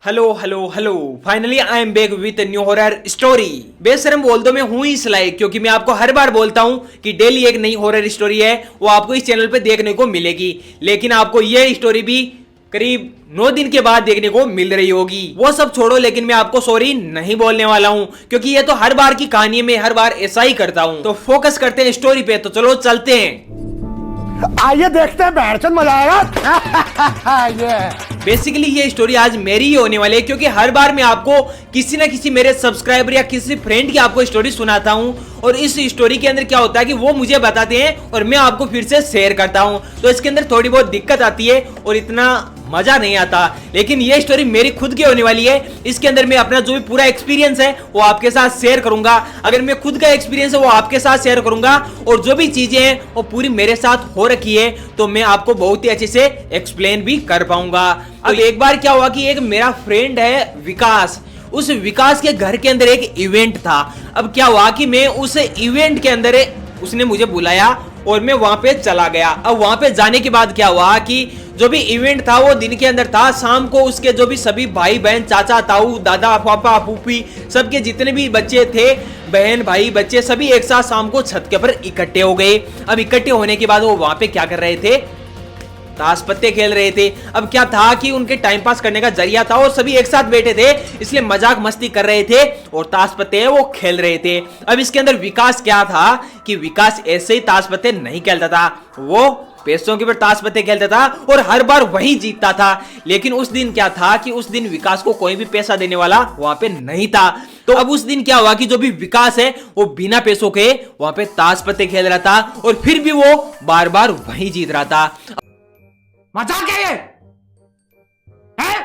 Hello hello hello finally I am back with new horror story. बेशरम बोल दो मैं हूं इस लायक क्योंकि मैं आपको हर बार बोलता हूं कि डेली एक नई हॉरर स्टोरी है वो आपको इस चैनल पे देखने को मिलेगी, लेकिन आपको ये स्टोरी भी करीब 9 दिन के बाद देखने को मिल रही होगी। वो सब छोड़ो, लेकिन मैं आपको सॉरी नहीं बोलने वाला हूं क्योंकि ये तो हर बार की कहानी में हर बार ऐसा ही करता हूं। तो फोकस करते हैं स्टोरी पे, तो चलो चलते हैं। आइए देखते हैं, बैठचंद मजा आएगा। ये बेसिकली ये स्टोरी आज मेरी ही होने वाली है क्योंकि हर बार मैं आपको किसी ना किसी मेरे सब्सक्राइबर या किसी फ्रेंड की आपको स्टोरी सुनाता हूं और इस स्टोरी के अंदर क्या होता है कि वो मुझे बताते हैं और मैं आपको फिर से शेयर करता हूं। तो इसके अंदर थोड़ी बहुत दिक्कत आती है और इतना मजा नहीं आता, लेकिन ये स्टोरी मेरी खुद की होने वाली है। इसके अंदर मैं अपना जो भी पूरा एक्सपीरियंस है वो आपके साथ शेयर करूंगा। अगर मैं खुद का एक्सपीरियंस है वो आपके साथ शेयर करूंगा और जो भी चीजें हैं वो पूरी मेरे साथ हो रखी है तो मैं आपको बहुत ही अच्छे से एक्सप्लेन भी कर पाऊंगा। अब एक बार क्या हुआ कि एक मेरा फ्रेंड है विकास, उस विकास के घर के अंदर एक इवेंट था। अब क्या हुआ कि मैं उस इवेंट के अंदर उसने मुझे बुलाया और मैं वहां पे चला गया। अब वहां पे जाने के बाद क्या हुआ कि जो भी इवेंट था वो दिन के अंदर था। शाम को उसके जो भी सभी भाई बहन, चाचा ताऊ, दादा पापा फूफी, सबके जितने भी बच्चे थे, बहन भाई बच्चे, सभी एक साथ शाम को छत के ऊपर इकट्ठे हो गए। अब इकट्ठे होने के बाद वो वहां पे क्या कर रहे थे, ताश पत्ते खेल रहे थे। अब क्या था कि उनके टाइम पास करने का जरिया था और सभी एक साथ बैठे थे इसलिए मजाक मस्ती कर रहे थे और ताश पत्ते वो खेल रहे थे। अब इसके अंदर विकास क्या था कि विकास ऐसे ही ताश पत्ते नहीं खेलता था, वो पैसों के ऊपर ताश पत्ते खेलता था और हर बार वही जीतता था। लेकिन उस दिन क्या था कि उस दिन विकास को कोई भी पैसा देने वाला वहां पे नहीं था। तो अब उस दिन क्या हुआ कि जो भी विकास है वो बिना पैसों के वहां पे ताश पत्ते खेल रहा था और फिर भी वो बार बार वही जीत रहा था। मजाक है ये, हैं?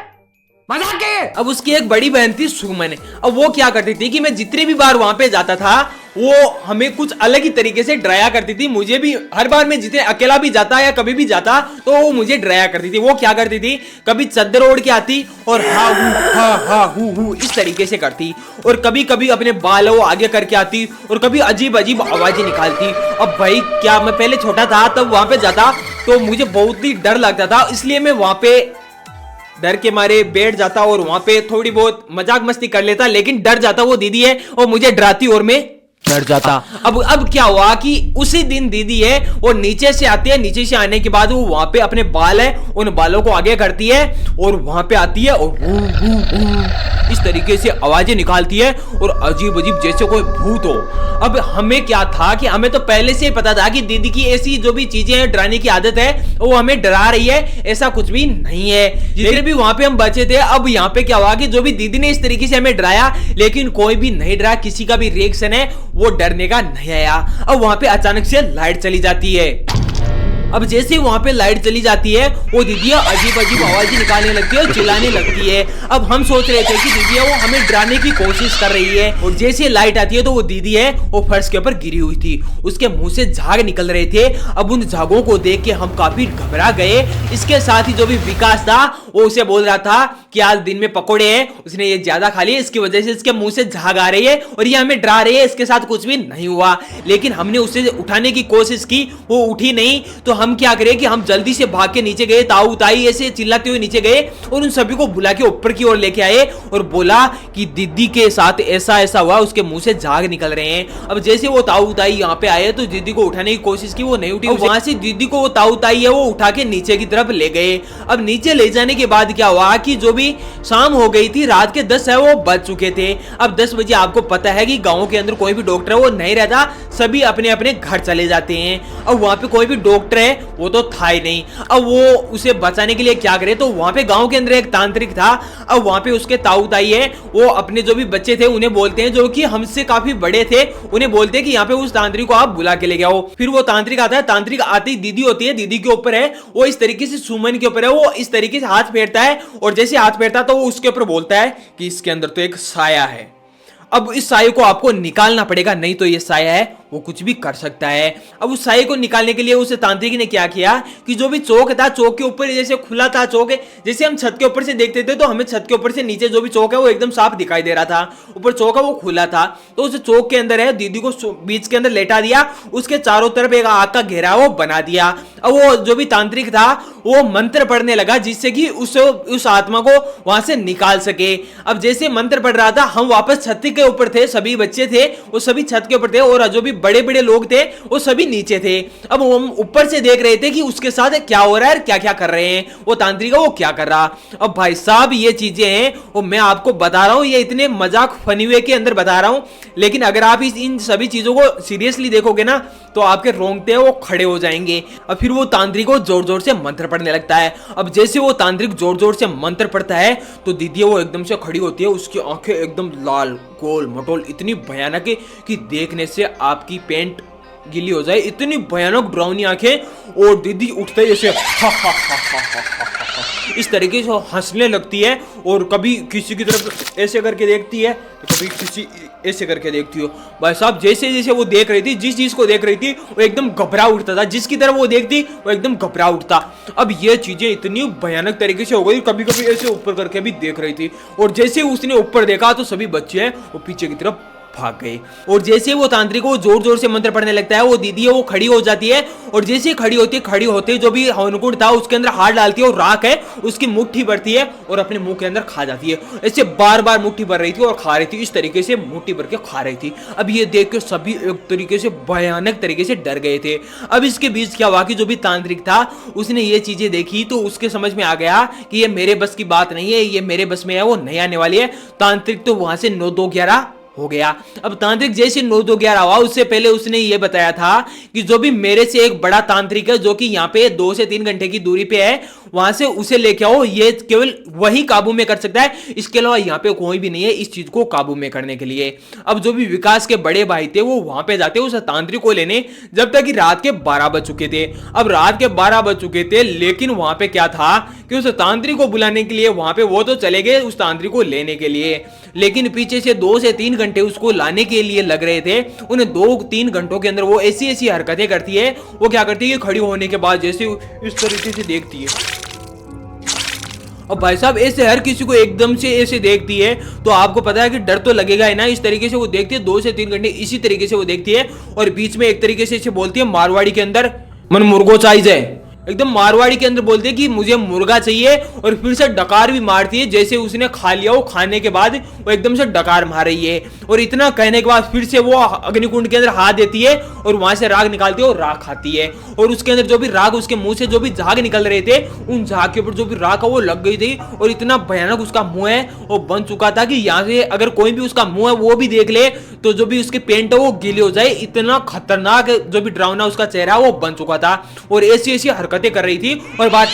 मजाक है ये। अब उसकी एक बड़ी बहन थी सुमन। अब वो क्या करती थी कि मैं जितनी भी बार वहां पे जाता था वो हमें कुछ अलग ही तरीके से डराया करती थी। मुझे भी हर बार मैं जितने अकेला भी जाता या कभी भी जाता तो वो मुझे डराया करती थी। वो क्या करती थी, कभी चद्दर ओढ़ के आती और हा हु इस तरीके से करती और कभी कभी अपने बाल वो आगे करके आती और कभी अजीब अजीब आवाजें निकालती। अब भाई क्या, मैं पहले छोटा था तब वहां पे जाता तो मुझे बहुत ही डर लगता था, इसलिए मैं वहां पे डर के मारे बैठ जाता और वहां पे थोड़ी बहुत मजाक मस्ती कर लेता, लेकिन डर जाता वो दीदी है और मुझे डराती और मैं डर जाता। अब क्या हुआ कि उसी दिन दीदी है वो नीचे से आती है, नीचे से आने के बाद वो वहां पे अपने बाल है उन बालों को आगे करती है और वहां पे आती है और इस तरीके से आवाजें निकालती है और अजीब अजीब जैसे कोई भूत हो। अब हमें क्या था कि हमें तो पहले से ही पता था कि दीदी की ऐसी जो भी चीजें हैं डराने की आदत है वो हमें डरा रही है, ऐसा कुछ भी नहीं है। जितने भी वहां पे हम बचे थे, अब यहाँ पे क्या हुआ कि जो भी दीदी ने इस तरीके से हमें डराया लेकिन कोई भी नहीं डरा, किसी का भी रिएक्शन है वो डरने का नहीं आया। अब वहां पे अचानक से लाइट चली जाती है। अब जैसे वहां पे लाइट चली जाती है वो दीदिया अजीब अजीब आवाजें निकालने लगती है और चिल्लाने लगती है। अब हम सोच रहे थे कि दीदिया वो हमें डराने की कोशिश कर रही है और जैसे लाइट आती है तो वो दीदी है वो फर्श के ऊपर गिरी हुई थी, उसके मुंह से झाग निकल रहे थे। अब उन झागों को देख के हम काफी घबरा गए। इसके साथ ही जो भी विकास था वो उसे बोल रहा था कि आज दिन में पकोड़े हैं, उसने ये ज्यादा खा लिए, इसकी वजह से इसके मुंह से झाग आ रही है और ये हमें डरा रही है। इसके साथ कुछ भी नहीं हुआ, लेकिन हमने उसे उठाने की कोशिश की, वो उठी नहीं। तो हम क्या करें कि हम जल्दी से भाग के नीचे गए, ताऊ ताई ऐसे चिल्लाते हुए नीचे गए और उन सभी को बुला के ऊपर की ओर लेके आए और बोला कि दीदी के साथ ऐसा ऐसा हुआ, उसके मुंह से झाग निकल रहे हैं। अब जैसे वो ताऊ ताई यहाँ पे आए तो दीदी को उठाने की कोशिश की, वो नहीं उठी। वहां से दीदी को वो ताऊ ताई है वो उठा के नीचे की तरफ ले गए। अब नीचे ले जाने के बाद क्या हुआ कि जो भी शाम हो गई थी, रात के 10 है वो बज चुके थे। अब 10 बजे आपको पता है कि गांव के अंदर कोई भी डॉक्टर है वो नहीं रहता, सभी अपने अपने घर चले जाते हैं। अब वहां पे कोई भी डॉक्टर है वो तो था ही नहीं। अब वो उसे बचाने के लिए क्या करे, तो वहां पे गांव के अंदर एक तांत्रिक था। अब वहां पे उसके ताऊ ताई है वो अपने जो भी बच्चे थे उन्हें बोलते हैं, जो कि हमसे काफी बड़े थे, उन्हें बोलते हैं कि यहाँ पे उस तांत्रिक को आप बुला के ले आओ। फिर वो तांत्रिक आता है, तांत्रिक आते ही दीदी होती है, दीदी के ऊपर है वो इस तरीके से सुमन के ऊपर है वो इस तरीके से हाथ फेरता है और जैसे हाथ फेरता तो वो उसके ऊपर बोलता है कि इसके अंदर तो एक साया है, अब इस साये को आपको निकालना पड़ेगा, नहीं तो ये साया है वो कुछ भी कर सकता है। अब उस साई को निकालने के लिए उस तांत्रिक ने क्या किया कि जो भी चौक था, चौक के ऊपर जैसे खुला था चौक, जैसे हम छत के ऊपर से देखते थे तो हमें छत के ऊपर से नीचे जो भी चौक है वो एकदम साफ दिखाई दे रहा था, ऊपर चौक है वो खुला था। तो उस चौक के अंदर है दीदी को बीच के अंदर लेटा दिया, उसके चारों तरफ एक आग का घेरा वो बना दिया। अब वो जो भी तांत्रिक था वो मंत्र पढ़ने लगा जिससे कि उस आत्मा को वहां से निकाल सके। अब जैसे मंत्र पढ़ रहा था, हम वापस छत के ऊपर थे, सभी बच्चे थे वो सभी छत के ऊपर थे और जो भी बड़े बड़े लोग थे वो सभी नीचे थे। अब हम ऊपर से देख रहे थे कि उसके साथ क्या हो रहा है, क्या क्या कर रहे हैं, वो तांत्रिक वो क्या कर रहा। अब भाई साहब ये चीजें हैं वो मैं आपको बता रहा हूं, ये इतने मजाक फनी वे के अंदर बता रहा हूं, लेकिन अगर आप इन सभी चीजों को सीरियसली देखोगे ना तो आपके रोंगटे वो खड़े हो जाएंगे। अब फिर वो तांत्रिक को जोर जोर से मंत्र पढ़ने लगता है। अब जैसे वो तांत्रिक जोर जोर से मंत्र पढ़ता है तो दीदी वो एकदम से खड़ी होती है, उसकी आंखें एकदम लाल गोल मटोल इतनी भयानक है कि देखने से आपकी पेंट गीली हो जाए, इतनी भयानक डरावनी आंखें। और दीदी उठते ही ऐसे इस तरीके से हंसने लगती है और कभी किसी की तरफ ऐसे करके देखती है तो कभी किसी ऐसे करके देखती हो। भाई साहब जैसे जैसे वो देख रही थी, जिस चीज को देख रही थी वो एकदम घबरा उठता था, जिसकी तरफ वो देखती वो एकदम घबरा उठता। अब ये चीजें इतनी भयानक तरीके से हो गई, कभी कभी ऐसे ऊपर करके भी देख रही थी और जैसे उसने ऊपर देखा तो सभी बच्चे हैं वो पीछे की तरफ भाग गए। और जैसे वो तांत्रिक को जोर जोर से मंत्र पढ़ने लगता है, वो दीदी है वो खड़ी हो जाती है और जैसे खड़ी होती है, खड़ी होते जो भी हवनकुंड था उसके अंदर हाथ डालती है और राख है उसकी मुट्ठी भरती है और अपने मुंह के अंदर खा जाती है। ऐसे बार बार मुट्ठी भर रही थी और खा रही थी, इस तरीके से मुट्ठी भर के खा रही थी। अब ये देख के सभी एक तरीके से भयानक तरीके से डर गए थे। अब इसके बीच क्या हुआ कि जो भी तांत्रिक था उसने ये चीजें देखी तो उसके समझ में आ गया कि ये मेरे बस की बात नहीं है, ये मेरे बस में है, वो नहीं आने वाली है। तांत्रिक तो वहां से 9-2-11 हो गया। अब तांत्रिक जैसे 9-2-11 हुआ, उससे पहले उसने ये बताया था कि जो भी मेरे से एक बड़ा तांत्रिक है जो कि यहाँ पे 2 से 3 घंटे की दूरी पे है, वहां से उसे लेके आओ, ये केवल वही काबू में कर सकता है, इसके अलावा यहाँ पे कोई भी नहीं है इस चीज को काबू में करने के लिए। अब जो भी विकास के बड़े भाई थे वो वहां पे जाते उस तांत्रिक को लेने, जब तक कि रात के 12 बज चुके थे। अब रात के 12 बज चुके थे, लेकिन वहां पे क्या था कि उस तांत्रिक को बुलाने के लिए वहां पे वो तो चले गए उस तांत्रिक को लेने के लिए, लेकिन पीछे से 2 से 3 घंटे उसको लाने के लिए लग रहे थे। उन्हें 2-3 घंटों के अंदर वो ऐसी ऐसी हरकतें करती है, वो क्या करती है कि खड़ी होने के बाद जैसे इस तरीके से देखती है। अब भाई साहब ऐसे हर किसी को एकदम से ऐसे देखती है तो आपको पता है कि डर तो लगेगा ही ना। इस तरीके से वो देखती है 2 से 3 घंटे इसी तरीके से वो देखती है और बीच में एक तरीके से इसे बोलती है मारवाड़ी के अंदर मन मुर्गो चाहिए, एकदम मारवाड़ी के अंदर बोलते हैं कि मुझे मुर्गा चाहिए, और फिर से डकार भी मारती है जैसे उसने खा लिया हो, खाने के बाद वो एकदम से डकार मार रही है। और इतना कहने के बाद फिर से वो अग्निकुंड के अंदर हाथ देती है और वहां से राग निकालती है और राग खाती है, और उसके अंदर जो भी राग उसके मुंह से जो भी झाग निकल रहे थे उन झाग के ऊपर जो भी राग है वो लग गई थी और इतना भयानक उसका मुंह है वो बन चुका था कि यहाँ से अगर कोई भी उसका मुंह है वो भी देख ले तो जो भी उसके पेंट है वो गीले हो जाए, इतना खतरनाक जो भी डरावना उसका चेहरा वो बन चुका था। और ऐसी ऐसी हरकतें कर रही थी और बात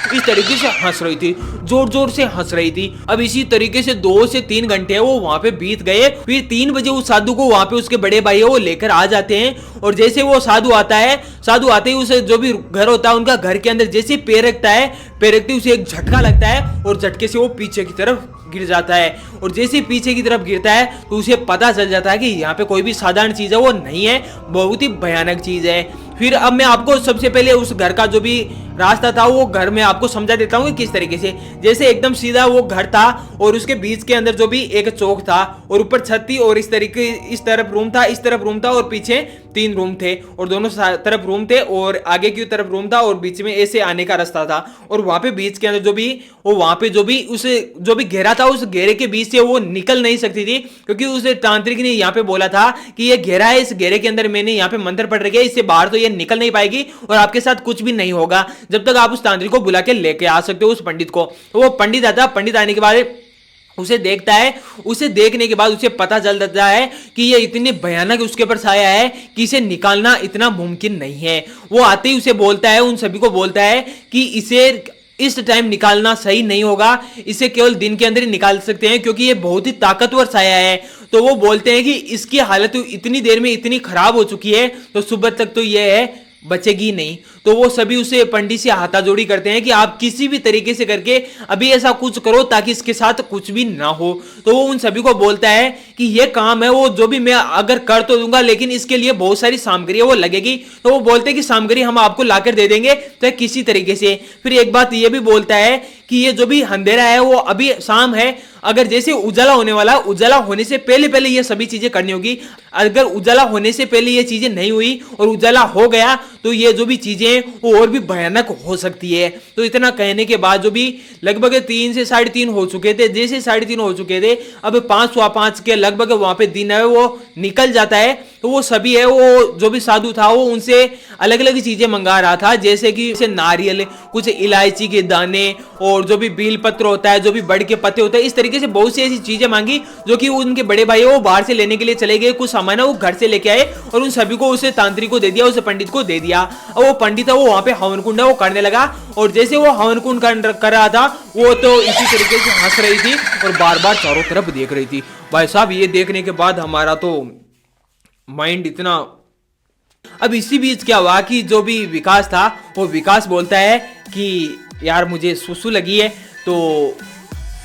इस तरीके से हंस रही थी, जोर जोर से हंस रही थी। अब इसी तरीके से 2 से 3 घंटे वो वहां पे बीत गए। फिर 3 बजे उस साधु को वहां पे उसके बड़े भाई है वो लेकर आ जाते हैं, और जैसे वो साधु आता है, साधु आते ही उसे जो भी घर होता है उनका घर के अंदर जैसे पैर रखता है, पैर रखते उसे एक झटका लगता है और झटके से वो पीछे की तरफ गिर जाता है। और जैसे पीछे की तरफ गिरता है तो उसे पता चल जाता है कि यहाँ पे कोई भी साधारण चीज है वो नहीं है, बहुत ही भयानक चीज है। फिर अब मैं आपको सबसे पहले उस घर का जो भी रास्ता था वो घर में आपको समझा देता हूँ कि किस तरीके से। जैसे एकदम सीधा वो घर था और उसके बीच के अंदर जो भी एक चौक था और ऊपर छत थी और इस तरीके इस तरफ रूम था, इस तरफ रूम था और पीछे 3 रूम थे और दोनों तरफ रूम थे और आगे की तरफ रूम था और बीच में ऐसे आने का रास्ता था। और वहां पे बीच के अंदर जो भी वो वहां पे जो भी घेरा था उस घेरे के बीच से वो निकल नहीं सकती थी, क्योंकि उस तांत्रिक ने यहाँ पे बोला था कि ये घेरा है, इस घेरे के अंदर मैंने यहाँ पे मंत्र पढ़ रखे, इससे बाहर तो ये निकल नहीं पाएगी और आपके साथ कुछ भी नहीं होगा जब तक आप उस तांत्रिक को बुला के लेके आ सकते हो उस पंडित को। तो वो पंडित आता, पंडित आने के बाद उसे देखता है, उसे देखने के बाद उसे पता चल जाता है कि ये इतनी भयानक उसके ऊपर छाया है कि इसे निकालना इतना मुमकिन नहीं है। वो आते ही उसे बोलता है, उन सभी को बोलता है कि इसे इस टाइम निकालना सही नहीं होगा, इसे केवल दिन के अंदर ही निकाल सकते हैं क्योंकि ये बहुत ही ताकतवर छाया है। तो वो बोलते हैं कि इसकी हालत इतनी देर में इतनी खराब हो चुकी है तो सुबह तक तो ये है बचेगी नहीं। तो वो सभी उसे पंडित से हाथाजोड़ी करते हैं कि आप किसी भी तरीके से करके अभी ऐसा कुछ करो ताकि इसके साथ कुछ भी ना हो। तो वो उन सभी को बोलता है कि ये काम है वो जो भी मैं अगर कर तो दूंगा, लेकिन इसके लिए बहुत सारी सामग्री है वो लगेगी। तो वो बोलते हैं कि सामग्री हम आपको लाकर दे देंगे तो किसी तरीके से। फिर एक बात ये भी बोलता है कि ये जो भी अंधेरा है वो अभी शाम है, अगर जैसे उजाला होने वाला, उजाला होने से पहले पहले ये सभी चीजें करनी होगी। अगर उजाला होने से पहले ये चीजें नहीं हुई और उजाला हो गया तो ये जो भी चीजें हैं वो और भी भयानक हो सकती है। तो इतना कहने के बाद जो भी लगभग 3 से 3:30 हो चुके थे, जैसे 3:30 हो चुके थे, अब 5:15 के लगभग वहां पे दिन है वो निकल जाता है। तो वो सभी है, वो जो भी साधु था वो उनसे अलग अलग चीजें मंगा रहा था, जैसे कि नारियल, कुछ इलायची के दाने और जो भी बेल पत्र होता है, जो भी बड़ के पत्ते होते हैं, इस तरीके से बहुत सी ऐसी चीजें मांगी जो कि उनके बड़े भाई वो बाहर से लेने के लिए चले गए। कुछ सामान है वो घर से लेके आए और उन सभी को उसे तांत्रिक को दे दिया, उसे पंडित को दे दिया। और वो पंडित है वो वहां पे हवन कुंड है वो करने लगा, और जैसे वो हवन कुंड कर रहा था वो तो इसी तरीके से हंस रही थी और बार बार चारों तरफ देख रही थी। भाई साहब ये देखने के बाद हमारा तो माइंड इतना। अब इसी बीच क्या हुआ कि जो भी विकास था वो विकास बोलता है कि यार मुझे सुसु लगी है। तो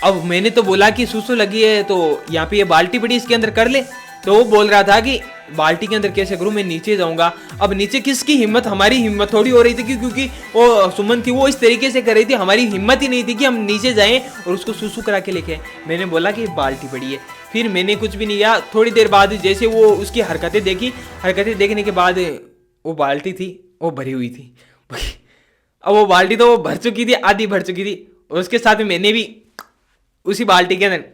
अब मैंने तो बोला कि सुसु लगी है तो यहाँ पे ये बाल्टी पड़ी इसके अंदर कर ले। तो वो बोल रहा था कि बाल्टी के अंदर कैसे करूं, मैं नीचे जाऊंगा। अब नीचे किसकी हिम्मत, हमारी हिम्मत थोड़ी हो रही थी क्योंकि वो सुमन थी वो इस तरीके से कर रही थी, हमारी हिम्मत ही नहीं थी कि हम नीचे जाएं और उसको सुसु करा के लेके। मैंने बोला कि बाल्टी पड़ी है, फिर मैंने कुछ भी नहीं किया। थोड़ी देर बाद जैसे वो उसकी हरकतें देखी, हरकतें देखने के बाद वो बाल्टी थी वो भरी हुई थी। अब वो बाल्टी तो वो भर चुकी थी, आधी भर चुकी थी, और उसके साथ मैंने भी उसी बाल्टी के अंदर,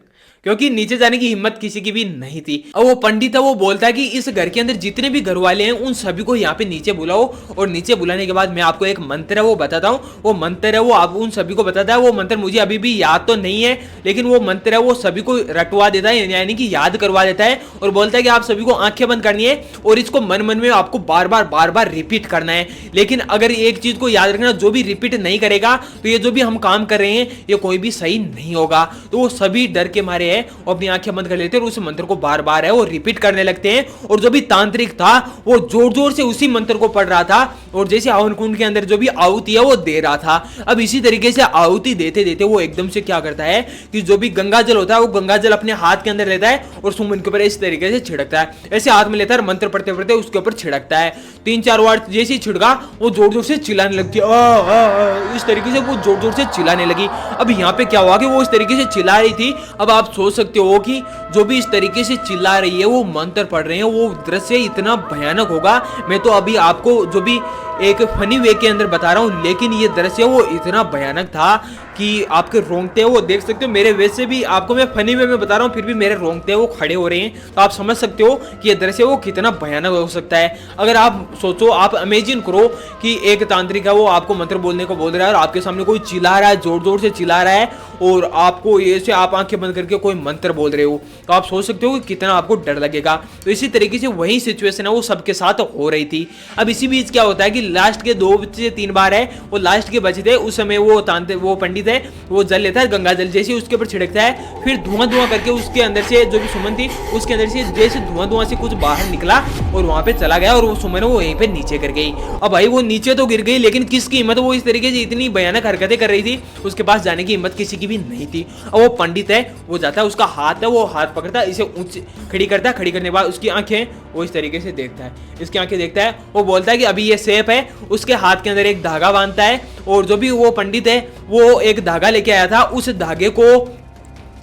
क्योंकि नीचे जाने की हिम्मत किसी की भी नहीं थी। अब वो पंडित है वो बोलता है कि इस घर के अंदर जितने भी घर वाले हैं उन सभी को यहाँ पे नीचे बुलाओ, और नीचे बुलाने के बाद मैं आपको एक मंत्र है वो बताता हूँ। वो मंत्र है वो आप उन सभी को बताता है। वो मंत्र मुझे अभी भी याद तो नहीं है, लेकिन वो मंत्र है वो सभी को रटवा देता है, यानी कि याद करवा देता है, और बोलता है कि आप सभी को आंखें बंद करनी है और इसको मन मन में आपको बार बार रिपीट करना है। लेकिन अगर एक चीज को याद रखना, जो भी रिपीट नहीं करेगा तो ये जो भी हम काम कर रहे हैं ये कोई भी सही नहीं होगा। तो वो सभी डर के मारे है और अपनी आंखें बंद कर लेते हैं और उस मंत्र को बार बार है वो रिपीट करने लगते हैं। और जो भी तांत्रिक था वो जोर जोर से उसी मंत्र को पढ़ रहा था, और जैसे हवन कुंड के अंदर जो भी आहुति है वो दे रहा था। अब इसी तरीके से आहुति देते देते वो एकदम से क्या करता है कि जो भी गंगा जल होता है वो गंगा जल अपने हाथ के अंदर लेता है और सुमन के ऊपर इस तरीके से छिड़कता है, ऐसे हाथ में लेता है, मंत्र पढ़ते पढ़ते उसके ऊपर छिड़कता है। 3-4 बार जैसे ही छिड़का वो जोर जोर से चिल्लाने लगती है, इस तरीके से वो जोर जोर से चिल्लाने लगी। अब यहाँ पे क्या हुआ कि वो इस तरीके से चिल्ला रही थी। अब आप सोच सकते हो कि जो भी इस तरीके से चिल्ला रही है वो मंत्र पढ़ रहे हैं, वो दृश्य इतना भयानक होगा। मैं तो अभी आपको जो भी एक फनी वे के अंदर बता रहा हूं, लेकिन ये दृश्य वो इतना भयानक था कि आपके रोंगटे वो देख सकते हो। मेरे वैसे भी आपको मैं फनी वे में बता रहा हूं, फिर भी मेरे रोंगटे वो खड़े हो रहे हैं। तो आप समझ सकते हो कि ये दृश्य वो कितना भयानक हो सकता है। अगर आप सोचो, आप इमेजिन करो कि एक तांत्रिक है वो आपको मंत्र बोलने को बोल रहा है और आपके सामने कोई चिल्ला रहा है, जोर जोर से चिल्ला रहा है, और आपको ऐसे आप आंखें बंद करके कोई मंत्र बोल रहे हो, तो आप सोच सकते हो कि कितना आपको डर लगेगा। तो इसी तरीके से वही सिचुएशन है वो सबके साथ हो रही थी। अब इसी बीच क्या होता है कि लास्ट के 2 से 3 बार है वो लास्ट के बचे थे, उस समय वो पंडित है वो जल लेता है, गंगा जल जैसे उसके ऊपर छिड़कता है, फिर धुआं धुआं करके उसके अंदर से जो भी सुमन थी उसके अंदर से जैसे धुआं धुआं से कुछ बाहर निकला और वहां पे चला गया, और वो सुमन वो वहीं पे नीचे गिर गई। अब भाई वो नीचे तो गिर गई, लेकिन किसकी हिम्मत, वो इस तरीके से इतनी भयानक हरकतें कर रही थी, उसके पास जाने की हिम्मत किसी की भी नहीं थी। अब वो पंडित है वो जाता है, उसका हाथ है वो हाथ पकड़ता है, इसे ऊंची खड़ी करता है, खड़ी करने के बाद उसकी आंखें वो इस तरीके से देखता है, इसकी आंखें देखता है, वो बोलता है कि अभी ये सेफ है। उसके हाथ के अंदर एक धागा बांधता है, और जो भी वो पंडित है वो एक धागा लेके आया था, उस धागे को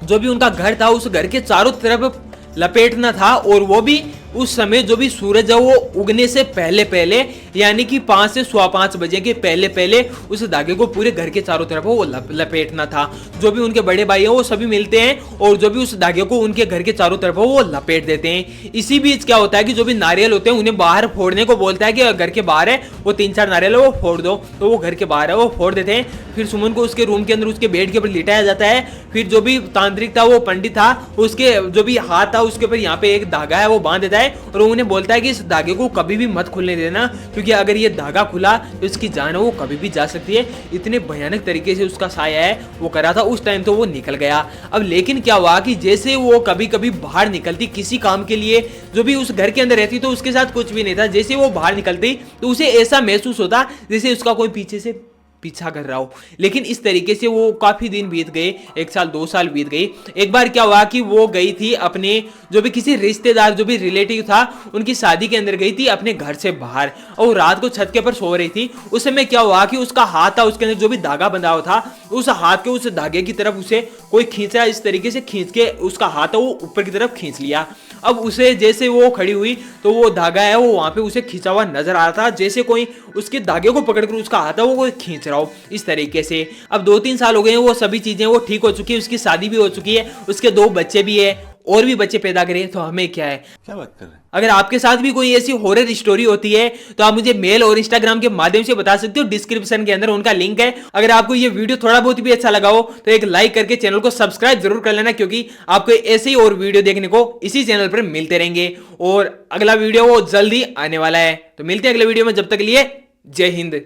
जो भी उनका घर था उस घर के चारों तरफ लपेटना था, और वो भी उस समय जो भी सूरज है वो उगने से पहले पहले, यानी कि 5 से 5:15 बजे के पहले पहले उस धागे को पूरे घर के चारों तरफ वो लपेटना था। जो भी उनके बड़े भाई हैं वो सभी मिलते हैं और जो भी उस धागे को उनके घर के चारों तरफ वो लपेट देते हैं। इसी बीच क्या होता है कि जो भी नारियल होते हैं उन्हें बाहर फोड़ने को बोलता है कि घर के बाहर है वो 3-4 नारियल है वो फोड़ दो, तो वो घर के बाहर है वो फोड़ देते हैं। फिर सुमन को उसके रूम के अंदर उसके बेड के ऊपर लिटाया जाता है। फिर जो भी तांत्रिक था वो पंडित था, उसके जो भी हाथ था उसके ऊपर यहाँ पे एक धागा है वो बांध देता है, है और वो उन्हें बोलता है कि इस धागे को कभी भी मत खुलने देना, क्योंकि अगर ये धागा खुला तो इसकी जान है वो कभी भी जा सकती है। इतने भयानक तरीके से उसका साया है वो करा था उस टाइम, तो वो निकल गया। अब लेकिन क्या हुआ कि जैसे वो कभी कभी बाहर निकलती किसी काम के लिए, जो भी उस घर के अंदर रहती तो उसके साथ कुछ भी नहीं था, जैसे वो बाहर निकलती तो उसे ऐसा महसूस होता जैसे उसका कोई पीछे से पीछा कर रहा हो। लेकिन इस तरीके से वो काफी दिन बीत गए, 1 साल 2 साल बीत गई। एक बार क्या हुआ कि वो गई थी अपने जो भी किसी रिश्तेदार जो भी रिलेटिव था उनकी शादी के अंदर गई थी अपने घर से बाहर, और रात को छत के ऊपर सो रही थी। उस समय क्या हुआ कि उसका हाथ था, उसके अंदर जो भी धागा बंधा हुआ था, उस हाथ के उस धागे की तरफ उसे कोई खींचा, इस तरीके से खींच के उसका हाथ है वो ऊपर की तरफ खींच लिया। अब उसे जैसे वो खड़ी हुई तो वो धागा है वो वहां पे उसे खींचा हुआ नजर आ रहा था, जैसे कोई उसके धागे को पकड़कर उसका हाथ है वो कोई खींच रहा हो इस तरीके से। अब 2-3 साल हो गए हैं, वो सभी चीजें वो ठीक हो चुकी है, उसकी शादी भी हो चुकी है, उसके 2 बच्चे भी है, और भी बच्चे पैदा करे, तो हमें क्या है। क्या बात कर रहे हैं? अगर आपके साथ भी कोई ऐसी हॉरर स्टोरी होती है तो आप मुझे मेल और इंस्टाग्राम के माध्यम से बता सकते हो, डिस्क्रिप्शन के अंदर उनका लिंक है। अगर आपको ये वीडियो थोड़ा बहुत भी अच्छा लगा हो तो एक लाइक करके चैनल को सब्सक्राइब जरूर कर लेना, क्योंकि आपको ऐसे ही और वीडियो देखने को इसी चैनल पर मिलते रहेंगे। और अगला वीडियो वो जल्दी आने वाला है, तो मिलते हैं अगले वीडियो में, जब तक के लिए जय हिंद।